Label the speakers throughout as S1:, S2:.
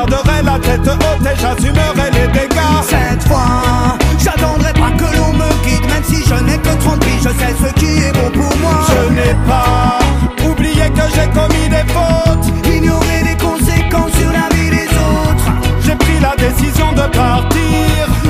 S1: garderai la tête haute et j'assumerai les dégâts.
S2: Cette fois, j'attendrai pas que l'on me quitte. Même si je n'ai que 30 piges, je sais ce qui est bon pour moi.
S1: Je n'ai pas oublié que j'ai commis des fautes,
S2: ignorer les conséquences sur la vie des autres.
S1: j'ai pris la décision de partir.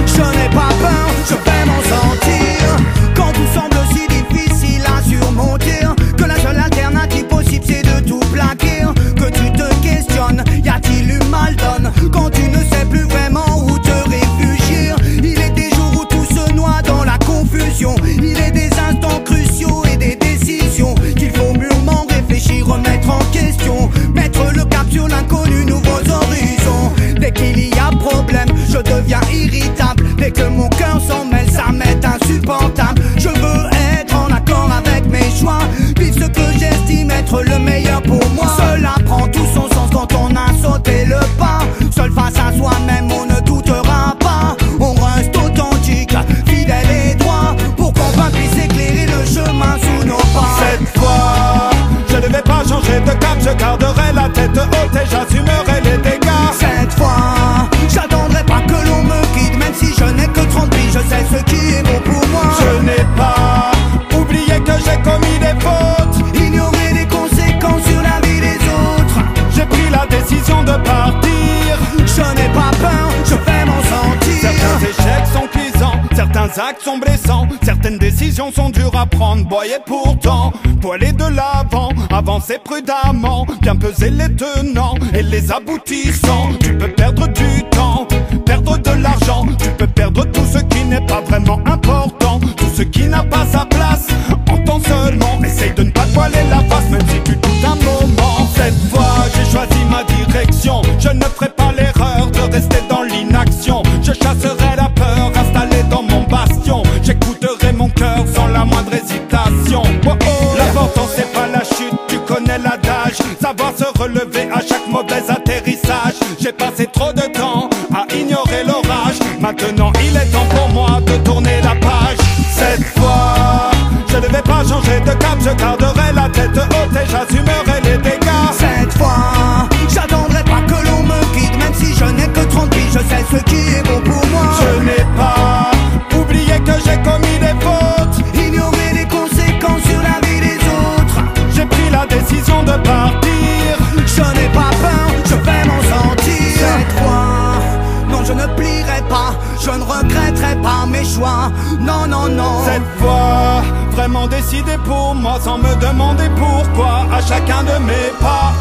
S2: Je n'ai pas peur, je vais m'en sortir. Quand tout semble si difficile à surmonter, que la seule alternative possible c'est de tout plaquer. Que tu te questionnes, y a-t-il eu mal donne? Quand tu ne sais plus vraiment où te réfugier. Il est des jours où tout se noie dans la confusion. Il est des instants cruciaux et des décisions qu'il faut mûrement réfléchir, remettre en question. Mettre le cap sur l'inconnu, nouveaux horizons. Dès qu'il y a problème, je deviens irritable. Dès que mon cœur s'en mêle, ça m'est insupportable. Je veux être en accord avec mes choix, vivre ce que j'estime être le meilleur pour moi. Cela prend tout son sens quand on a sauté le pas. Seul face à soi-même, on ne doutera pas. On reste authentique, fidèle et droit, pour qu'enfin puisse éclairer le chemin sous nos pas.
S1: Cette fois, je ne vais pas changer de cap, je garderai la tête haute et j'assumerai les dégâts.
S2: Cette fois, j'attendrai pas que l'on me quitte. Même si je n'ai que 30 piges, je sais ce qui est bon pour moi.
S1: Je n'ai pas oublié que j'ai commis des fautes,
S2: ignorer les conséquences sur la vie des autres.
S1: j'ai pris la décision de partir.
S2: Je n'ai pas peur, je vais m'en sortir.
S1: Certains échecs sont cuisants, certains actes sont blessants, certaines décisions sont dures à prendre, boy, et pourtant, faut aller de l'avant, avancer prudemment, bien peser les tenants et les aboutissants. Tu peux perdre du temps, perdre de l'argent, tu peux perdre tout ce qui n'est pas vraiment important, tout ce qui n'a pas sa place. Entends seulement, essaye de ne pas te voiler la face, même si tu doutes un moment. Cette fois, j'ai choisi ma direction, je ne ferai pas l'erreur de rester dans l'inaction. Je chasserai la peur installée dans mon bastion, j'écouterai mon cœur sans la moindre hésitation. Oh oh, l'important c'est pas la chute, tu connais l'adage, savoir se relever à chaque mauvais atterrissage. J'ai passé trop de temps à ignorer l'orage, maintenant il est temps pour moi de tourner la page. Cette fois, je ne vais pas changer de cap, je garderai la tête haute et j'assumerai les dégâts.
S2: Cette fois, j'attendrai pas que l'on me quitte. Même si je n'ai que 30 piges, je sais ce qui est bon pour moi.
S1: Je n'ai pas oublié que j'ai commis des fautes,
S2: ignorer les conséquences sur la vie des autres.
S1: j'ai pris la décision de partir.
S2: Je n'ai pas peur, je vais m'en sortir. Cette fois, non je ne plierai pas, je ne regretterai pas mes choix. Non, non, non.
S1: Cette fois, vraiment décidé pour moi, sans me demander pourquoi, à chacun de mes pas.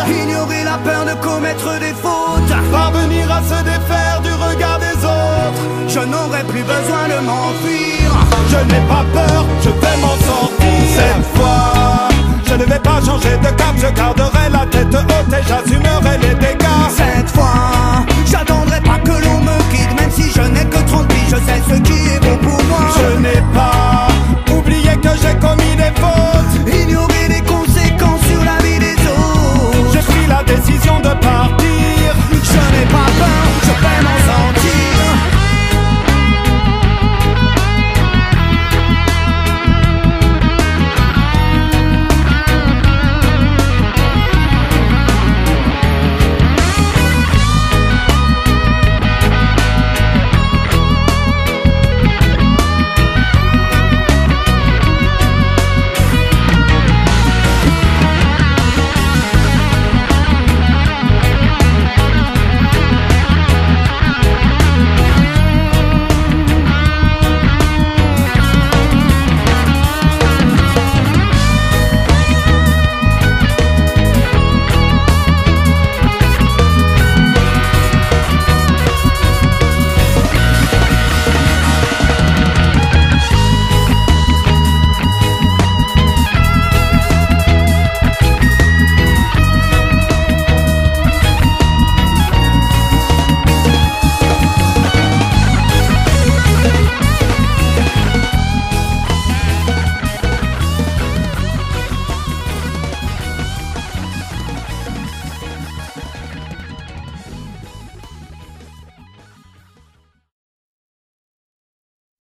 S2: Ignorer la peur de commettre des fautes,
S1: Parvenir à se défaire du regard des autres.
S2: je n'aurai plus besoin de m'enfuir.
S1: Je n'ai pas peur, je vais m'en sortir. Cette fois, je ne vais pas changer de cap, je garderai la tête haute et j'assumerai les dégâts.